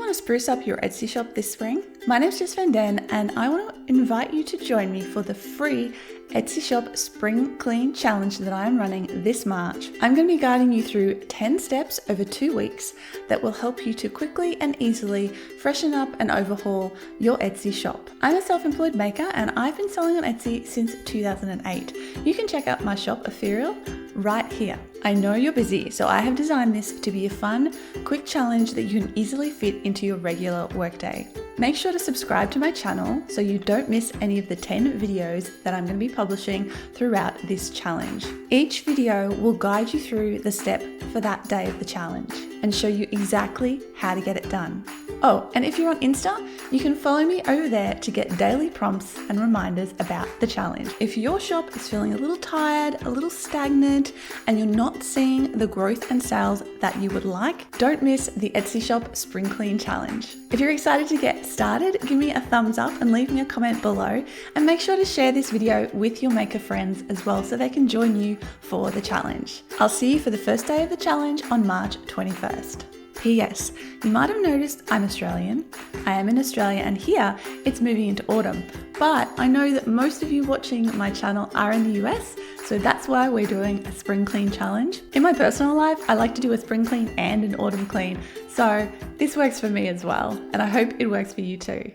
want to spruce up your Etsy shop this spring? My name's Jess Van Den and I want to invite you to join me for the free Etsy shop spring clean challenge that I am running this March. I'm going to be guiding you through 10 steps over 2 weeks that will help you to quickly and easily freshen up and overhaul your Etsy shop. I'm a self-employed maker and I've been selling on Etsy since 2008. You can check out my shop Ethereal right here. I know you're busy, so I have designed this to be a fun, quick challenge that you can easily fit into your regular workday. Make sure to subscribe to my channel so you don't miss any of the 10 videos that I'm going to be publishing throughout this challenge. Each video will guide you through the step for that day of the challenge and show you exactly how to get it done. Oh, and if you're on Insta, you can follow me over there to get daily prompts and reminders about the challenge. If your shop is feeling a little tired, a little stagnant, and you're not seeing the growth and sales that you would like, don't miss the Etsy Shop Spring Clean Challenge. If you're excited to get started, give me a thumbs up and leave me a comment below, and make sure to share this video with your maker friends as well so they can join you for the challenge. I'll see you for the first day of the challenge on March 21st. P.S. You might have noticed I'm Australian. I am in Australia and here it's moving into autumn, but I know that most of you watching my channel are in the US, so that's why we're doing a spring clean challenge. In my personal life, I like to do a spring clean and an autumn clean, so this works for me as well, and I hope it works for you too.